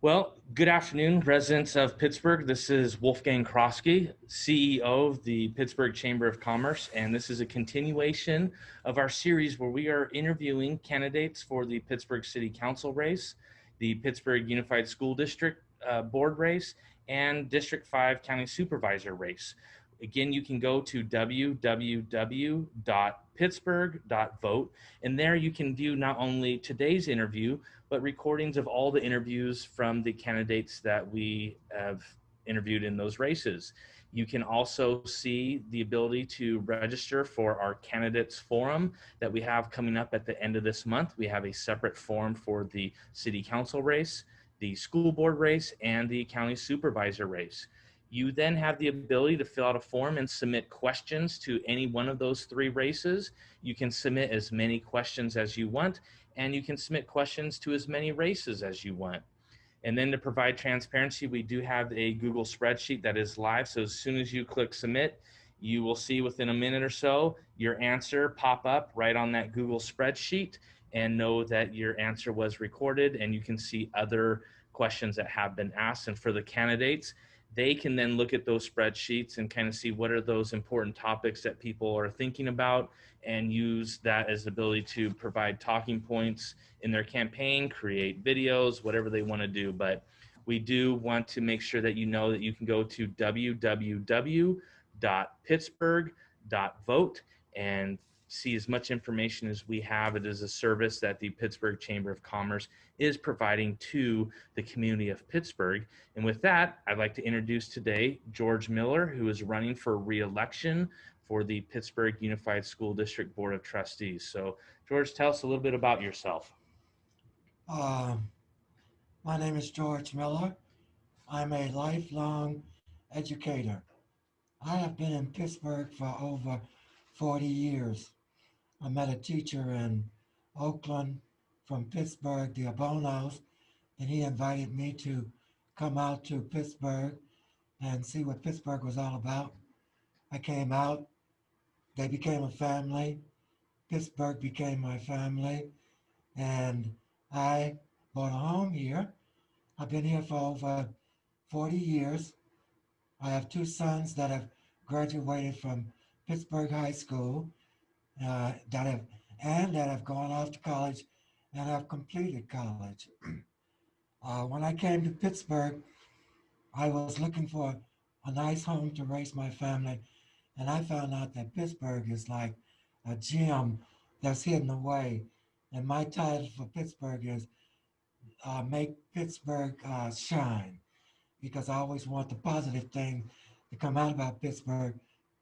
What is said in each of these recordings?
Well, good afternoon, residents of Pittsburgh. This is Wolfgang Krosky, CEO of the Pittsburgh Chamber of Commerce, and this is a continuation of our series where we are interviewing candidates for the Pittsburgh City Council race, the Pittsburgh Unified School District Board race, and District 5 County Supervisor race. Again, you can go to www.pittsburgh.vote, and there you can view not only today's interview, but recordings of all the interviews from the candidates that we have interviewed in those races. You can also see the ability to register for our candidates forum that we have coming up at the end of this month. We have a separate forum for the city council race, the school board race, and the county supervisor race. You then have the ability to fill out a form and submit questions to any one of those three races. You can submit as many questions as you want, and you can submit questions to as many races as you want. And then to provide transparency, we do have a Google spreadsheet that is live. So as soon as you click submit, you will see within a minute or so your answer pop up right on that Google spreadsheet, and know that your answer was recorded, and you can see other questions that have been asked. And for the candidates, they can then look at those spreadsheets and kind of see what are those important topics that people are thinking about, and use that as the ability to provide talking points in their campaign, create videos, whatever they want to do. But we do want to make sure that you know that you can go to www.pittsburgh.vote and see as much information as we have. It is a service that the Pittsburgh Chamber of Commerce is providing to the community of Pittsburgh. And with that, I'd like to introduce today George Miller, who is running for re-election for the Pittsburgh Unified School District Board of Trustees. So George, tell us a little bit about yourself. My name is George Miller. I'm a lifelong educator. I have been in Pittsburgh for over 40 years. I met a teacher in Oakland from Pittsburgh, the Abonos, and he invited me to come out to Pittsburgh and see what Pittsburgh was all about. I came out, they became a family. Pittsburgh became my family, and I bought a home here. I've been here for over 40 years. I have two sons that have graduated from Pittsburgh High School, that have gone off to college and have completed college. When I came to Pittsburgh, I was looking for a nice home to raise my family, and I found out that Pittsburgh is like a gem that's hidden away. And my title for Pittsburgh is Make Pittsburgh Shine, because I always want the positive thing to come out about Pittsburgh.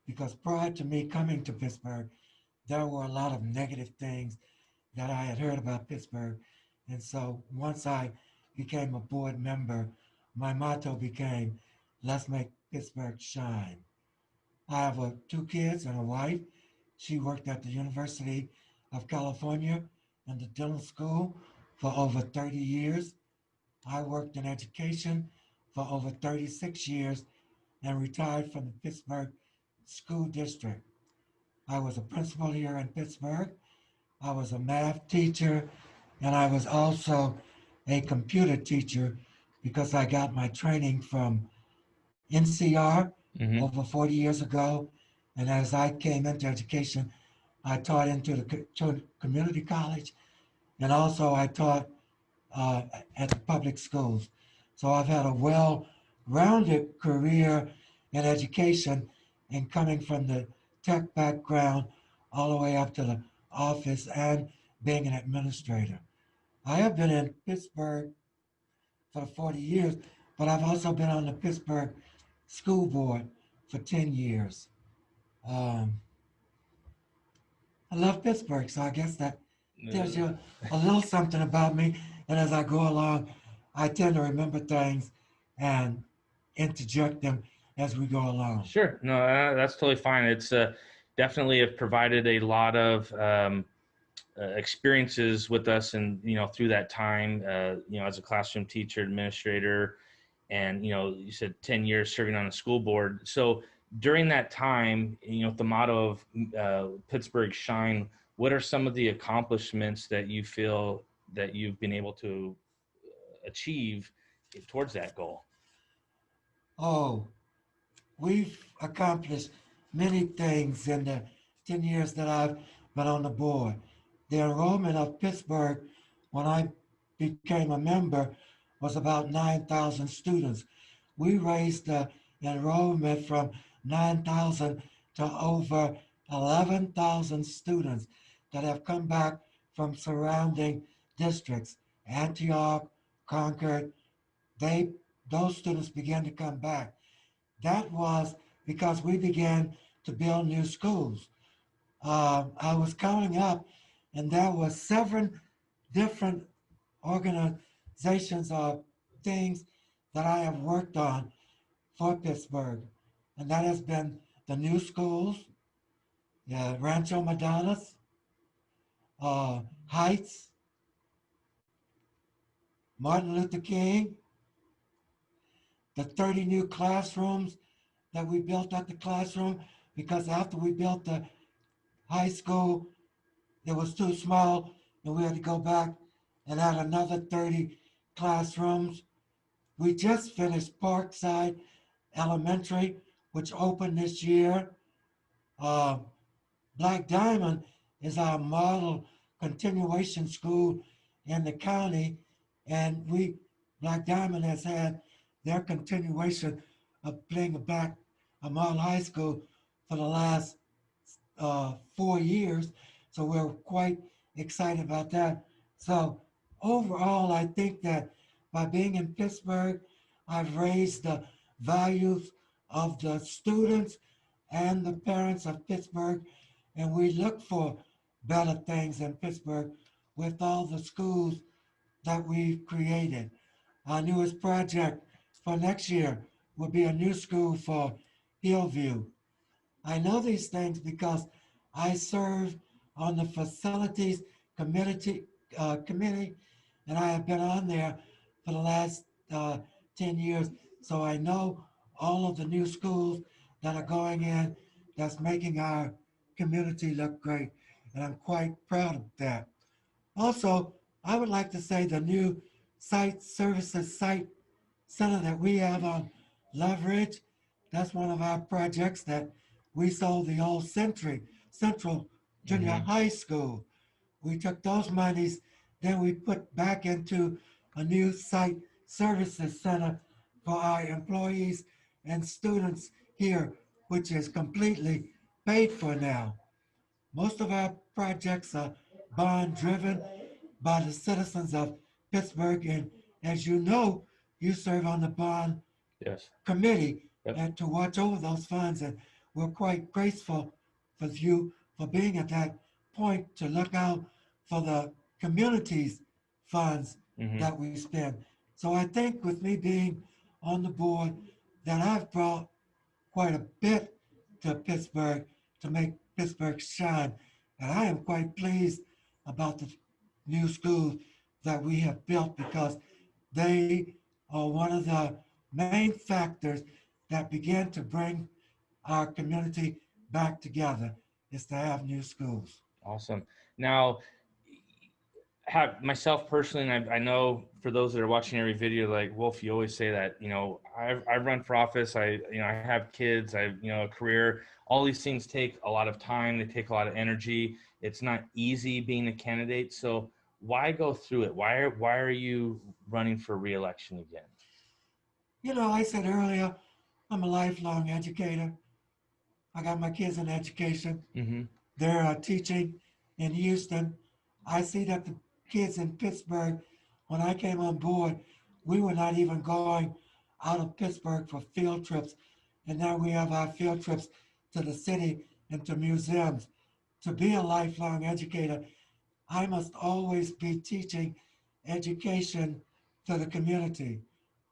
Because prior to me coming to Pittsburgh, there were a lot of negative things that I had heard about Pittsburgh. And so once I became a board member, my motto became, let's make Pittsburgh shine. I have two kids and a wife. She worked at the University of California in the dental school for over 30 years. I worked in education for over 36 years and retired from the Pittsburgh School District. I was a principal here in Pittsburgh. I was a math teacher, and I was also a computer teacher because I got my training from NCR Mm-hmm. over 40 years ago. And as I came into education, I taught into the community college, and also I taught at the public schools. So I've had a well-rounded career in education, and coming from the tech background all the way up to the office and being an administrator. I have been in Pittsburgh for 40 years, but I've also been on the Pittsburgh School Board for 10 years. Um, I love Pittsburgh, so I guess that tells you a little something about me. And as I go along, I tend to remember things and interject them as we go along. Sure. No, that's totally fine. It's definitely have provided a lot of experiences with us, and through that time, as a classroom teacher, administrator, and you said 10 years serving on a school board. So during that time, the motto of Pittsburgh Shine, what are some of the accomplishments that you feel that you've been able to achieve towards that goal? Oh, we've accomplished many things in the 10 years that I've been on the board. The enrollment of Pittsburgh, when I became a member, was about 9,000 students. We raised the enrollment from 9,000 to over 11,000 students that have come back from surrounding districts. Antioch, Concord, they those students began to come back. That was because we began to build new schools. I was counting up, and there were 7 different organizations or things that I have worked on for Pittsburgh, and that has been the new schools, Rancho Madonnas, Heights, Martin Luther King, the 30 new classrooms that we built at the classroom, because after we built the high school, it was too small, and we had to go back and add another 30 classrooms. We just finished Parkside Elementary, which opened this year. Uh, Black Diamond is our model continuation school in the county, and Black Diamond has had their continuation of being a model high school for the last 4 years. So we're quite excited about that. So overall, I think that by being in Pittsburgh, I've raised the values of the students and the parents of Pittsburgh, and we look for better things in Pittsburgh with all the schools that we've created. Our newest project for next year will be a new school for Hillview. I know these things because I serve on the facilities committee, and I have been on there for the last 10 years. So I know all of the new schools that are going in that's making our community look great. And I'm quite proud of that. Also, I would like to say the new site center that we have on Leverage, that's one of our projects that we sold the old Central Junior Mm-hmm. High School. We took those monies, then we put back into a new site services center for our employees and students here, which is completely paid for now. Most of our projects are bond driven by the citizens of Pittsburgh. And as you know, you serve on the bond Yes. committee Yep. and to watch over those funds. And we're quite grateful for you for being at that point to look out for the community's funds Mm-hmm. that we spend. So I think with me being on the board that I've brought quite a bit to Pittsburgh to make Pittsburgh shine. And I am quite pleased about the new schools that we have built because they are one of the main factors that begin to bring our community back together is to have new schools. Awesome. Now, have myself personally, and I know for those that are watching every video, like Wolf, you always say that, I run for office. I have kids, a career. All these things take a lot of time. They take a lot of energy. It's not easy being a candidate. So why go through it? Why are you running for reelection again? I said earlier, I'm a lifelong educator. I got my kids in education. Mm-hmm. They're teaching in Houston. I see that the kids in Pittsburgh, when I came on board, we were not even going out of Pittsburgh for field trips. And now we have our field trips to the city and to museums. To be a lifelong educator, I must always be teaching education to the community.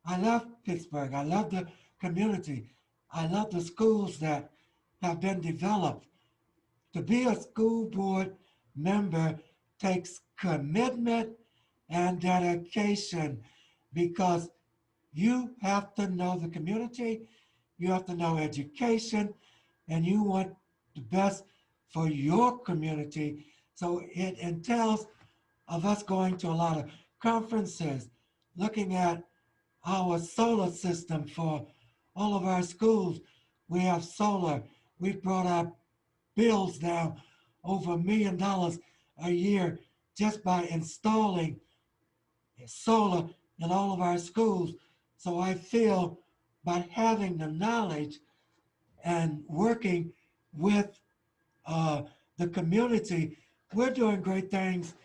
I love Pittsburgh. I love the community. I love the schools that have been developed. To be a school board member takes commitment and dedication because you have to know the community, you have to know education, and you want the best for your community. So it entails of us going to a lot of conferences, looking at our solar system for all of our schools. We have solar. We've brought our bills down over $1 million a year just by installing solar in all of our schools. So I feel by having the knowledge and working with uh, the community, we're doing great things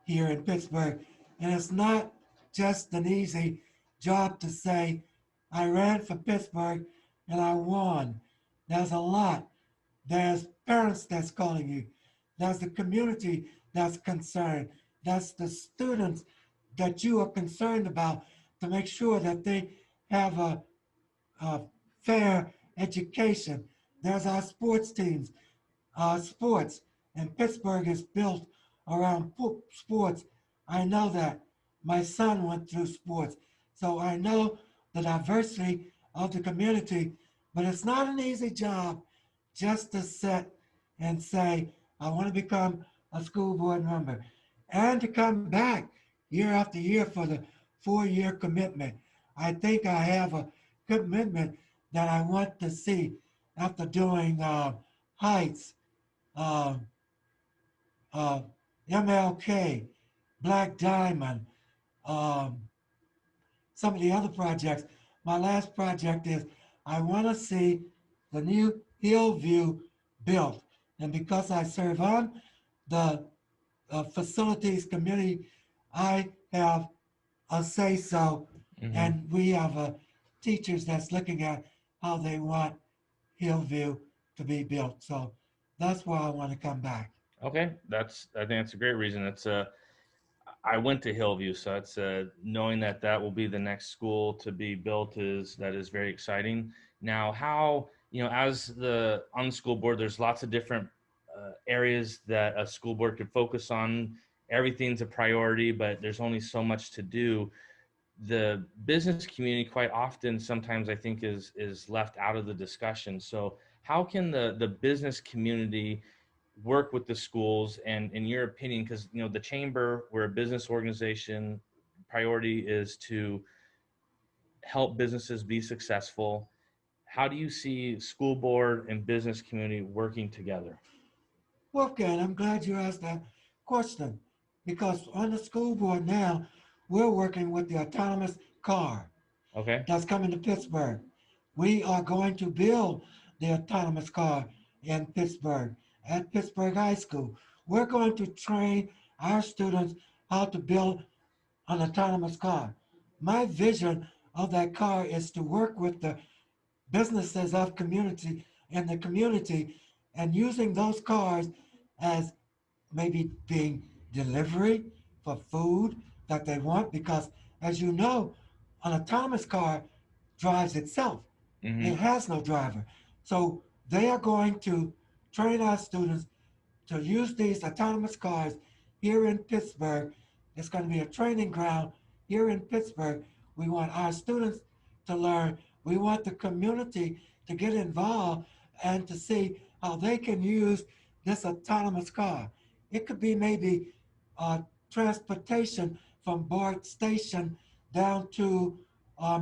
here in Pittsburgh. And it's not just an easy job to say, I ran for Pittsburgh and I won. There's a lot. There's parents that's calling you. There's the community that's concerned. That's the students that you are concerned about to make sure that they have a fair education. There's our sports teams, sports, and Pittsburgh is built around sports. I know that. My son went through sports. So I know the diversity of the community, but it's not an easy job just to sit and say, I want to become a school board member and to come back year after year for the 4 year commitment. I think I have a commitment that I want to see after doing Heights, uh, uh, MLK, Black Diamond, um, some of the other projects. My last project is I want to see the new Hillview built. And because I serve on the facilities committee, I have a say so. Hmm. And we have teachers that's looking at how they want Hillview to be built. So that's why I want to come back. Okay, I think that's a great reason. I went to Hillview, so it's knowing that that will be the next school to be built is very exciting. Now, how as the on the school board, there's lots of different areas that a school board could focus on. Everything's a priority, but there's only so much to do. The business community quite often sometimes I think is left out of the discussion. So how can the business community work with the schools, and in your opinion, because the chamber, we're a business organization, priority is to help businesses be successful. How do you see school board and business community working together? Wolfgang, I'm glad you asked that question because on the school board now, we're working with the autonomous car Okay. that's coming to Pittsburgh. We are going to build the autonomous car in Pittsburgh at Pittsburgh High School. We're going to train our students how to build an autonomous car. My vision of that car is to work with the businesses of community in the community and using those cars as maybe being delivery for food that they want because as you know an autonomous car drives itself. It Mm-hmm. has no driver. So they are going to train our students to use these autonomous cars here in Pittsburgh. It's going to be a training ground here in Pittsburgh. We want our students to learn. We want the community to get involved and to see how they can use this autonomous car. It could be maybe transportation from Bart Station down to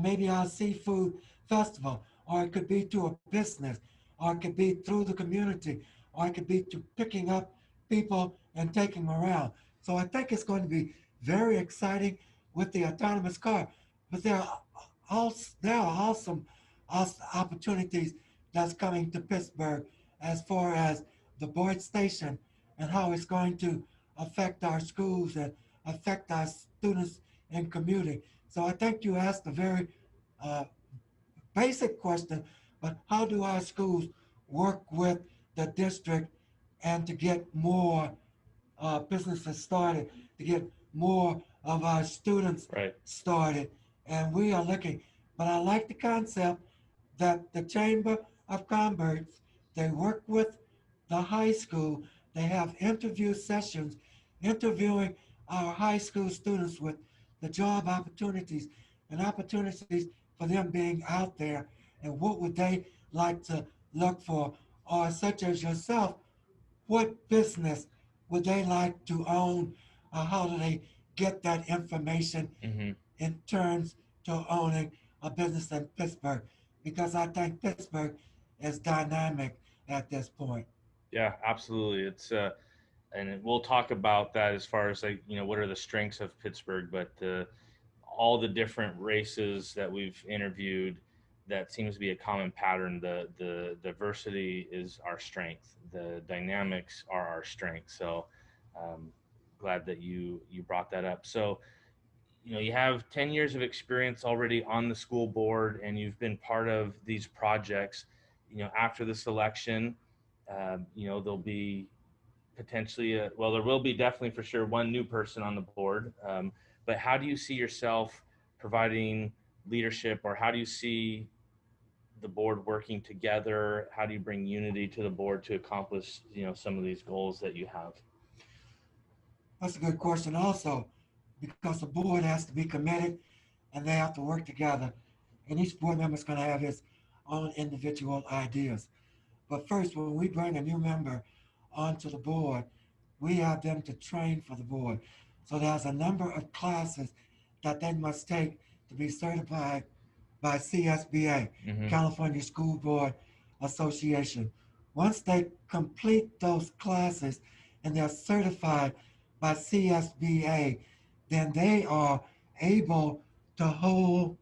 maybe our seafood festival, or it could be to a business, or it could be through the community, or it could be to picking up people and taking them around. So I think it's going to be very exciting with the autonomous car. But there are awesome opportunities that's coming to Pittsburgh as far as the Boyd Station and how it's going to affect our schools and affect our students in commuting. So I think you asked a very uh, basic question, but how do our schools work with the district and to get more businesses started, to get more of our students Right. started? And we are looking, but I like the concept that the Chamber of Commerce, they work with the high school, they have interview sessions, interviewing our high school students with the job opportunities and opportunities for them being out there and what would they like to look for, or such as yourself, what business would they like to own? How do they get that information Mm-hmm. in terms to owning a business in Pittsburgh because I think Pittsburgh is dynamic at this point. Yeah, absolutely. It's and we'll talk about that as far as like what are the strengths of Pittsburgh, but all the different races that we've interviewed, that seems to be a common pattern. The diversity is our strength. The dynamics are our strength. So glad that you brought that up. So you have 10 years of experience already on the school board, and you've been part of these projects. After the selection, there'll be potentially well, there will be definitely for sure one new person on the board. But how do you see yourself providing leadership, or how do you see the board working together? How do you bring unity to the board to accomplish some of these goals that you have? That's a good question also because the board has to be committed and they have to work together. And each board member is going to have his own individual ideas. But first, when we bring a new member onto the board, we have them to train for the board. So there's a number of classes that they must take to be certified by CSBA, Mm-hmm. California School Board Association. Once they complete those classes and they're certified by CSBA, then they are able to hold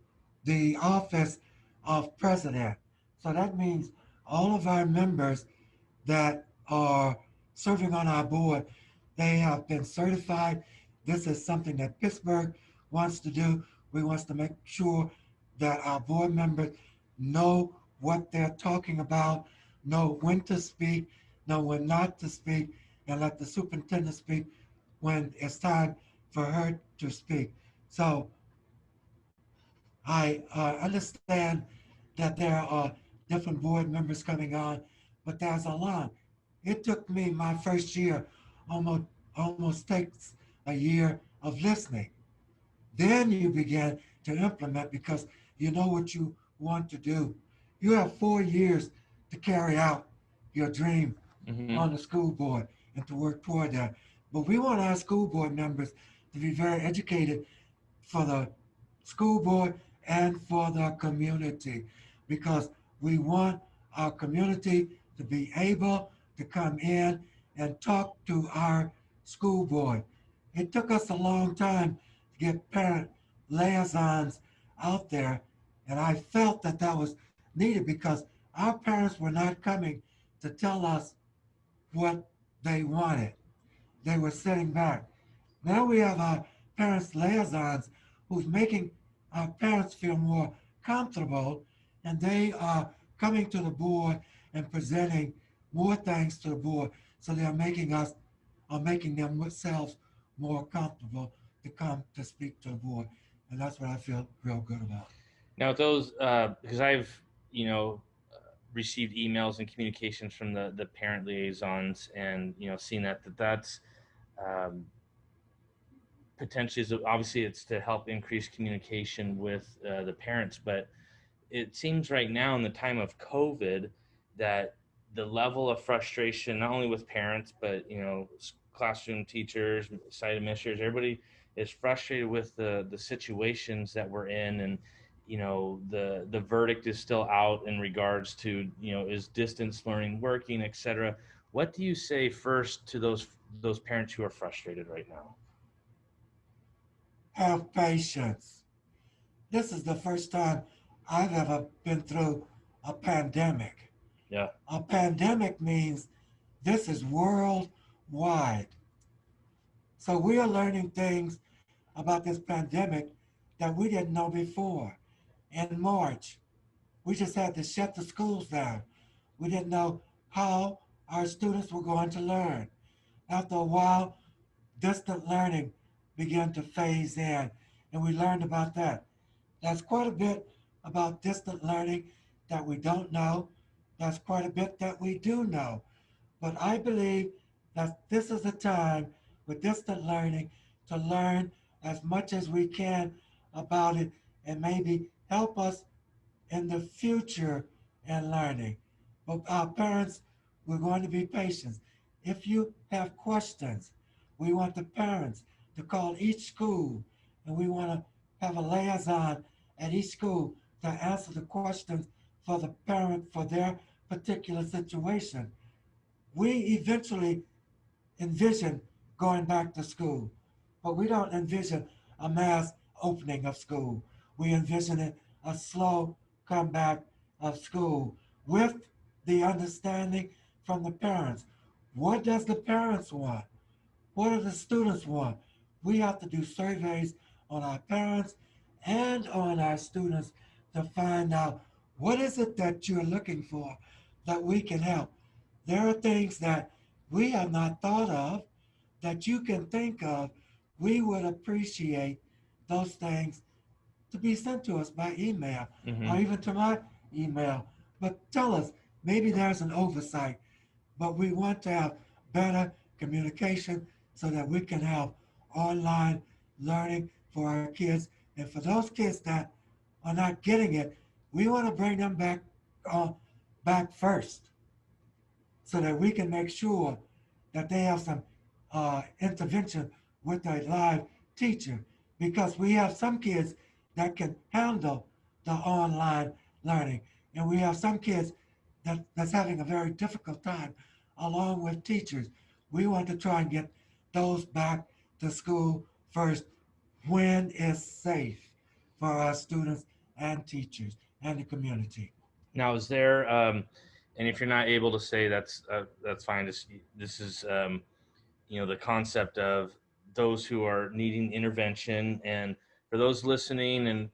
the office of president. So that means all of our members that are serving on our board, they have been certified. This is something that Pittsburgh wants to do. We want to make sure that our board members know what they're talking about, know when to speak, know when not to speak, and let the superintendent speak when it's time for her to speak. So I understand that there are different board members coming on, but there's a lot. It took me my first year almost almost takes a year of listening. Then you begin to implement because you know what you want to do. You have 4 years to carry out your dream Mm-hmm. on the school board and to work toward that. But we want our school board members to be very educated for the school board and for the community because we want our community to be able to come in and talk to our school board. It took us a long time to get parent liaisons out there, and I felt that that was needed because our parents were not coming to tell us what they wanted. They were sitting back. Now we have our parents' liaisons who's making our parents feel more comfortable, and they are coming to the board and presenting more things to the board. So they are making themselves more comfortable to come to speak to the board. And that's what I feel real good about. Now, those because I've received emails and communications from the parent liaisons, and seen that's um, potentially is obviously it's to help increase communication with the parents, but it seems right now in the time of COVID that the level of frustration, not only with parents, but classroom teachers, site administrators, everybody is frustrated with the situations that we're in, and the verdict is still out in regards to is distance learning working, etc. What do you say first to those parents who are frustrated right now? Have patience. This is the first time I've ever been through a pandemic. Yeah. A pandemic means this is worldwide. So we are learning things about this pandemic that we didn't know before. In March, we just had to shut the schools down. We didn't know how our students were going to learn. After a while, distant learning began to phase in, and we learned about that. There's quite a bit about distant learning that we don't know. There's quite a bit that we do know. But I believe that this is a time with distant learning to learn as much as we can about it and maybe help us in the future in learning. But our parents, we're going to be patient. If you have questions, we want the parents to call each school and we want to have a liaison at each school to answer the questions for the parent for their particular situation. We eventually envision going back to school, but we don't envision a mass opening of school. We envision it a slow comeback of school with the understanding from the parents. What does the parents want? What do the students want? We have to do surveys on our parents and on our students to find out what is it that you're looking for that we can help. There are things that we have not thought of that you can think of. We would appreciate those things to be sent to us by email or Hmm. even to my email. But tell us, maybe there's an oversight, but we want to have better communication so that we can have online learning for our kids. And for those kids that are not getting it, we want to bring them uh, back first so that we can make sure that they have some intervention with a live teacher because we have some kids that can handle the online learning and we have some kids that's having a very difficult time along with teachers. We want to try and get those back to school first when it's safe for our students and teachers and the community. Now, is there, and if you're not able to say that's fine. This is, the concept of those who are needing intervention, and for those listening and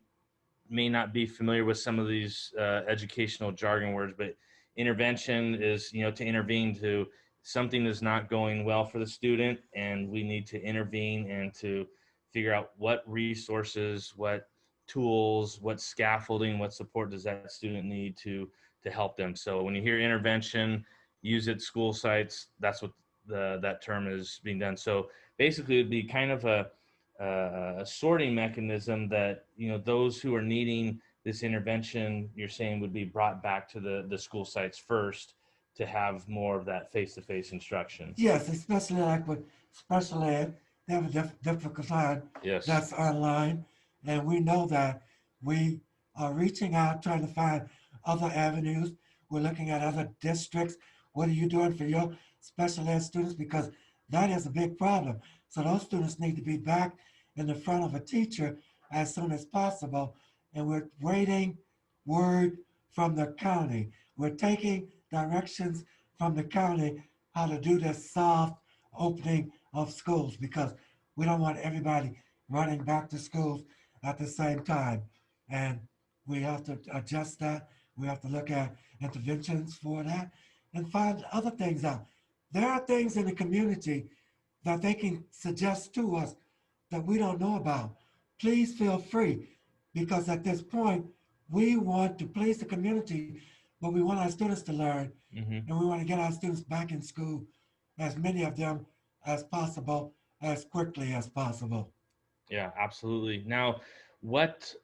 may not be familiar with some of these educational jargon words, but intervention is, to intervene to something is not going well for the student, and we need to intervene and to figure out what resources, what tools, what scaffolding, what support does that student need to help them. So when you hear intervention, use it school sites. That's what that term is being done. So basically, it'd be kind of a sorting mechanism that those who are needing this intervention, you're saying, would be brought back to the school sites first to have more of that face-to-face instruction. Yes, especially like with special ed, they have a difficult time Yes. that's online. And we know that we are reaching out, trying to find other avenues. We're looking at other districts. What are you doing for your special ed students? Because that is a big problem. So those students need to be back in the front of a teacher as soon as possible. And we're waiting word from the county. We're taking directions from the county how to do this soft opening of schools because we don't want everybody running back to schools at the same time. And we have to adjust that. We have to look at interventions for that and find other things out. There are things in the community that they can suggest to us that we don't know about. Please feel free because at this point, we want to please the community, but we want our students to learn Hmm. and we want to get our students back in school, as many of them as possible, as quickly as possible. Yeah, absolutely. Now, what,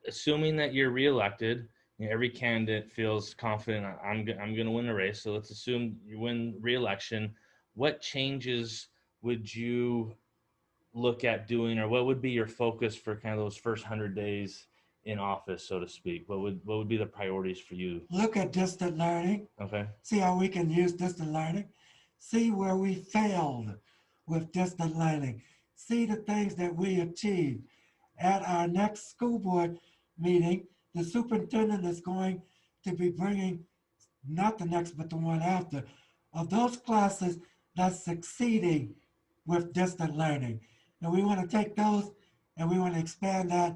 assuming that you're reelected, every candidate feels confident, I'm going to win the race. So let's assume you win reelection. What changes would you look at doing, or what would be your focus for kind of those first 100 days in office, so to speak? What would be the priorities for you? Look at distant learning, Okay. see how we can use distant learning, see where we failed with distant learning, see the things that we achieved. At our next school board meeting, the superintendent is going to be bringing, not the next, but the one after, of those classes that's succeeding with distant learning. And we want to take those and we want to expand that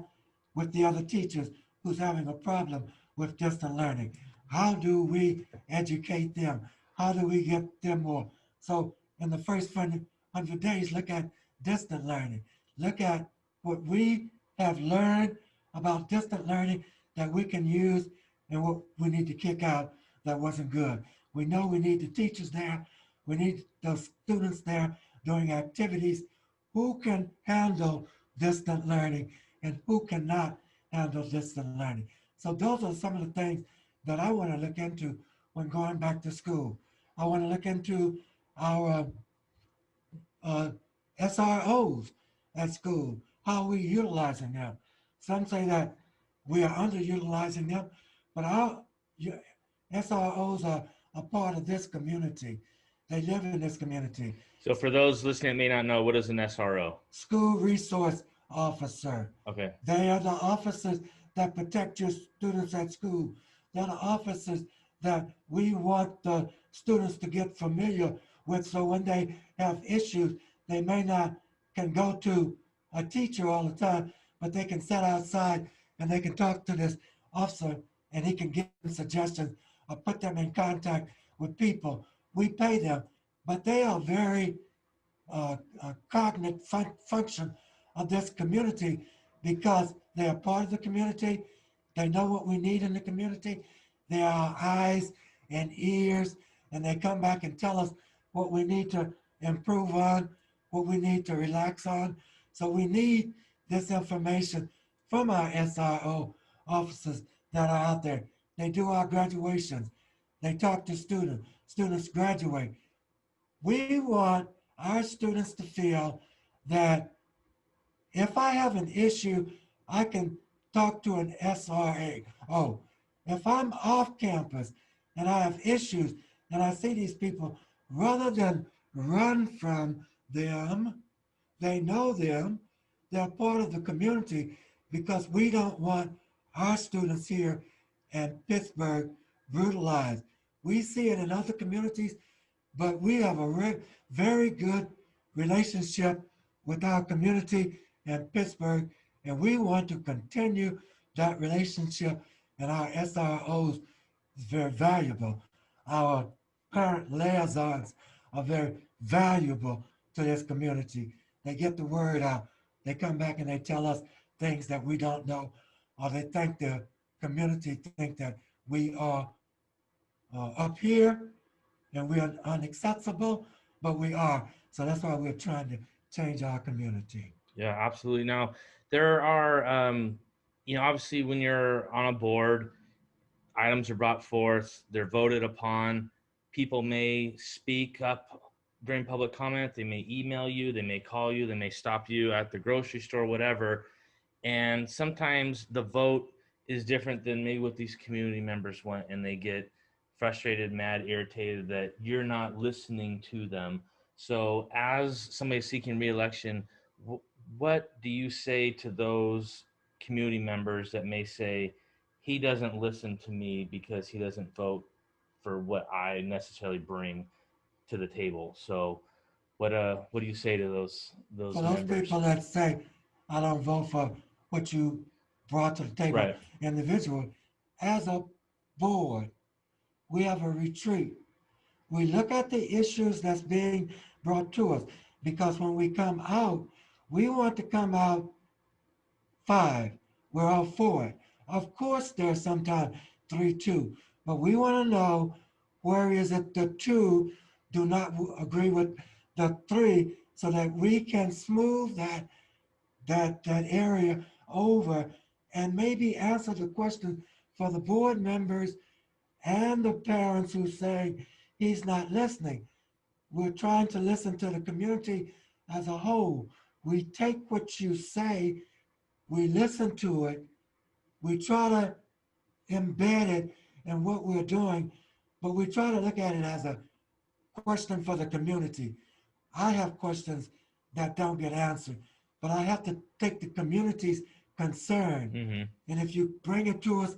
with the other teachers who's having a problem with distant learning. How do we educate them? How do we get them more? So in the first 100 days, look at distant learning. Look at what we have learned about distant learning that we can use and what we need to kick out that wasn't good. We know we need the teachers there. We need those students there doing activities. Who can handle distant learning and who cannot handle distant learning? So those are some of the things that I want to look into when going back to school. I want to look into our uh, SROs at school. How are we utilizing them? Some say that we are underutilizing them, but our SROs are a part of this community. They live in this community. So for those listening that may not know, what is an SRO? School resource officer. Okay. They are the officers that protect your students at school. They're the officers that we want the students to get familiar with, so when they have issues, they may not can go to a teacher all the time, but they can sit outside and they can talk to this officer and he can give them suggestions or put them in contact with people. We pay them, but they are very cognitive function of this community because they are part of the community. They know what we need in the community. They are our eyes and ears, and they come back and tell us what we need to improve on, what we need to relax on. So we need this information from our SRO officers that are out there. They do our graduations. They talk to students. Students graduate. We want our students to feel that if I have an issue, I can talk to an SRA. Oh, if I'm off campus and I have issues and I see these people, rather than run from them, they know them, they're part of the community because we don't want our students here in Pittsburgh brutalized. We see it in other communities, but we have a very good relationship with our community in Pittsburgh, and we want to continue that relationship. And our SROs is very valuable. Our parent liaisons are very valuable to this community. They get the word out. They come back and they tell us things that we don't know, or they think the community think that we are up here and we are inaccessible, but we are. So that's why we're trying to change our community. Yeah, absolutely. Now, there are, obviously when you're on a board, items are brought forth, they're voted upon. People may speak up during public comment. They may email you, they may call you, they may stop you at the grocery store, whatever. And sometimes the vote is different than maybe what these community members want, and they get frustrated, mad, irritated that you're not listening to them. So, as somebody seeking reelection, what do you say to those community members that may say, he doesn't listen to me because he doesn't vote for what I necessarily bring to the table? So, what do you say to For those those members? people that say, I don't vote for what you brought to the table Right. individually, as a board, we have a retreat. We look at the issues that's being brought to us because when we come out, we want to come out five. We're all for it. Of course, there's sometimes 3-2, but we want to know where is it the two do not agree with the three so that we can smooth that area over and maybe answer the question for the board members and the parents who say he's not listening. We're trying to listen to the community as a whole. We take what you say, we listen to it, we try to embed it in what we're doing, but we try to look at it as a question for the community. I have questions that don't get answered, but I have to take the community's concern. Mm-hmm. And if you bring it to us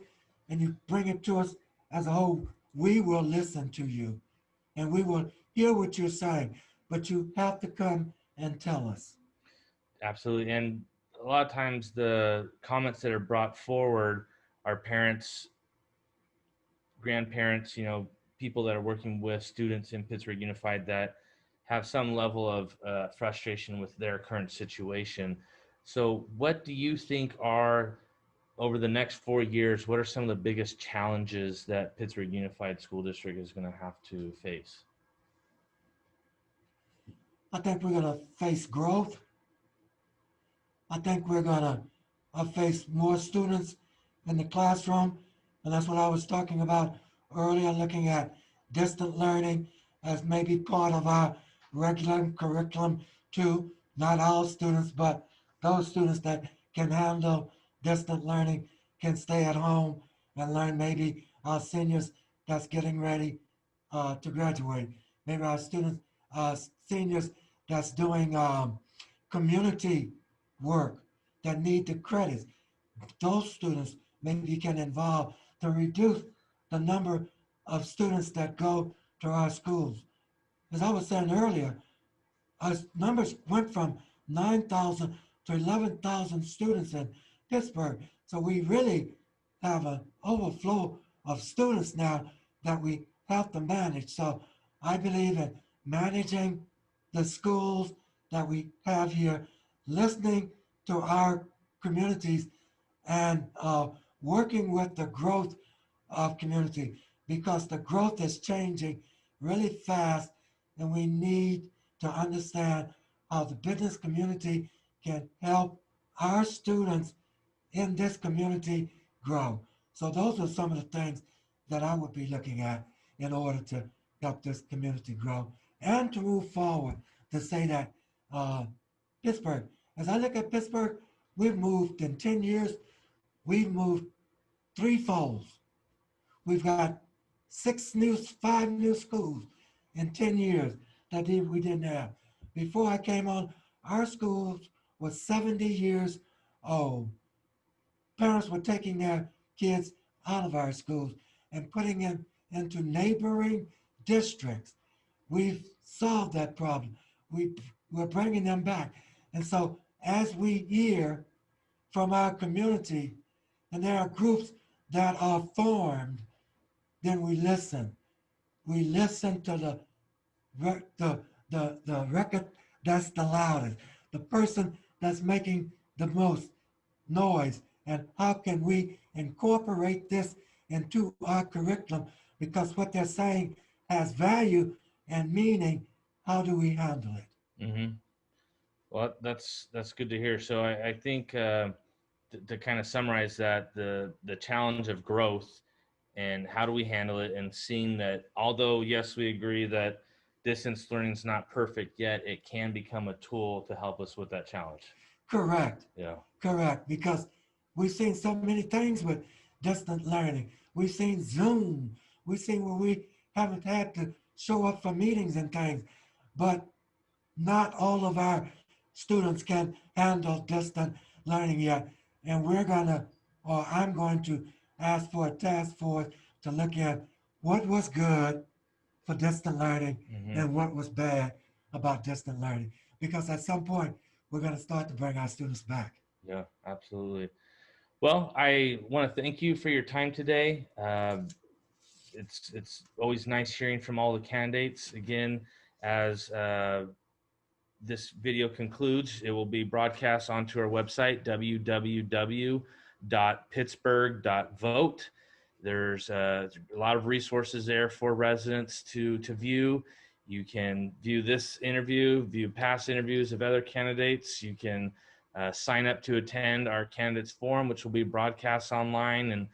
and you bring it to us as a whole, we will listen to you and we will hear what you're saying. But you have to come and tell us. Absolutely. And a lot of times the comments that are brought forward are parents, grandparents, people that are working with students in Pittsburgh Unified that have some level of frustration with their current situation. So, what do you think are, over the next 4 years, what are some of the biggest challenges that Pittsburgh Unified School District is going to have to face? I think we're going to face growth. I think we're going to face more students in the classroom. And that's what I was talking about earlier, looking at distant learning as maybe part of our regular curriculum too. Not all students, but those students that can handle distant learning can stay at home and learn. Maybe our seniors that's getting ready to graduate. Maybe our students, seniors that's doing community work that need the credits. Those students maybe can involve to reduce the number of students that go to our schools. As I was saying earlier, our numbers went from 9,000 to 11,000 students in Pittsburgh. So we really have an overflow of students now that we have to manage. So I believe in managing the schools that we have here, listening to our communities, and working with the growth of community because the growth is changing really fast, and we need to understand how the business community can help our students in this community grow. So those are some of the things that I would be looking at in order to help this community grow and to move forward. To say that uh, Pittsburgh, as I look at Pittsburgh, we've moved in 10 years, we've moved three folds. We've got five new schools in 10 years that we didn't have. Before I came on, our schools was 70 years old. Parents were taking their kids out of our schools and putting them into neighboring districts. We've solved that problem. We're bringing them back. And so as we hear from our community, and there are groups that are formed, then we listen. We listen to the record that's the loudest, the person that's making the most noise, and how can we incorporate this into our curriculum because what they're saying has value and meaning. How do we handle it? Mm-hmm. Well, that's good to hear. So I think to kind of summarize that, the challenge of growth and how do we handle it, and seeing that although yes, we agree that distance learning is not perfect yet, it can become a tool to help us with that challenge. Correct. Yeah. Correct. Because we've seen so many things with distant learning. We've seen Zoom. We've seen where we haven't had to show up for meetings and things. But not all of our students can handle distant learning yet. And we're going to, or I'm going to ask for a task force to look at what was good for distant learning Mm-hmm. and what was bad about distant learning. Because at some point, we're going to start to bring our students back. Yeah, absolutely. Well, I want to thank you for your time today. It's always nice hearing from all the candidates. Again, as this video concludes, it will be broadcast onto our website, www.pittsburgh.vote. There's a lot of resources there for residents to view. You can view this interview, view past interviews of other candidates. You can sign up to attend our candidates forum, which will be broadcast online, and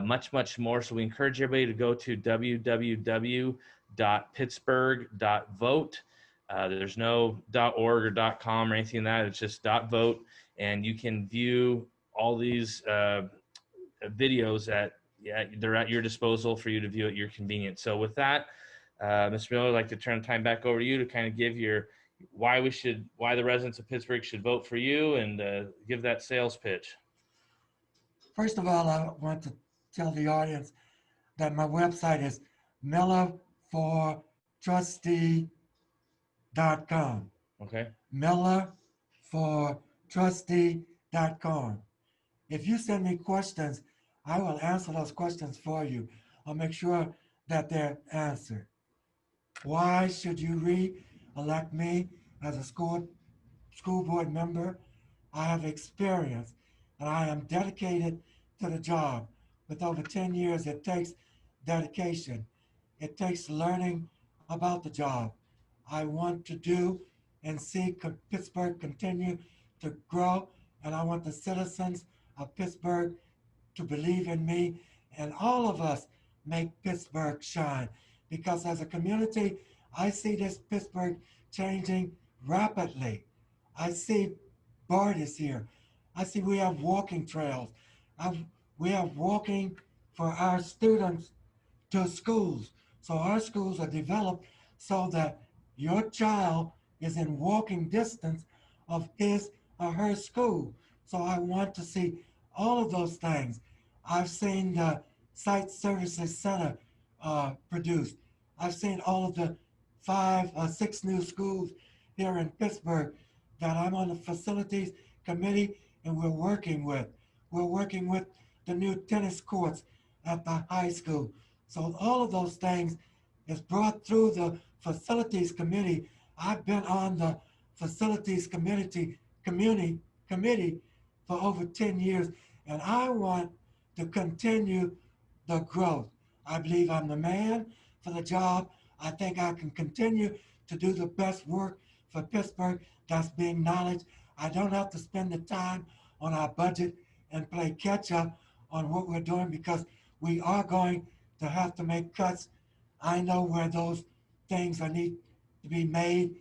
much more. So we encourage everybody to go to www.pittsburgh.vote. There's no .org or .com or anything like that. It's just .vote, and you can view all these videos they're at your disposal for you to view at your convenience. So with that, Mr. Miller, I'd like to turn time back over to you to kind of give your why the residents of Pittsburgh should vote for you, and give that sales pitch. First of all, I want to tell the audience that my website is millerfortrustee.com. Okay. millerfortrustee.com. If you send me questions, I will answer those questions for you. I'll make sure that they're answered. Why should you re-elect me as a school board member? I have experience and I am dedicated to the job. With over 10 years, it takes dedication. It takes learning about the job. I want to do and see Pittsburgh continue to grow, and I want the citizens of Pittsburgh to believe in me, and all of us make Pittsburgh shine. Because as a community, I see this Pittsburgh changing rapidly. I see Bart is here. I see we have walking trails. I've, we are walking for our students to schools. So our schools are developed so that your child is in walking distance of his or her school. So I want to see all of those things. I've seen the Site Services Center produced. I've seen all of the five or six new schools here in Pittsburgh that I'm on the facilities committee and we're working with. We're working with the new tennis courts at the high school. So all of those things is brought through the facilities committee. I've been on the facilities committee for over 10 years, and I want to continue the growth. I believe I'm the man for the job. I think I can continue to do the best work for Pittsburgh that's being knowledge. I don't have to spend the time on our budget and play catch up on what we're doing because we are going to have to make cuts. I know where those things are need to be made.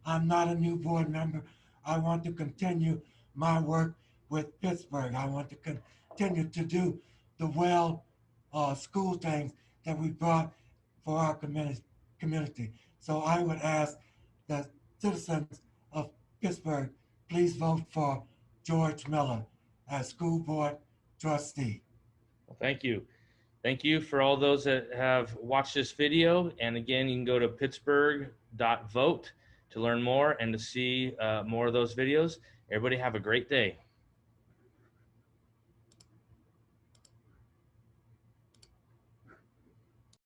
I'm not a new board member. I want to continue my work with Pittsburgh. I want to continue to do the well school things that we brought for our community. So I would ask the citizens of Pittsburgh, please vote for George Miller as school board trustee. Well, thank you. Thank you for all those that have watched this video. And again, you can go to pittsburgh.vote to learn more and to see more of those videos. Everybody have a great day.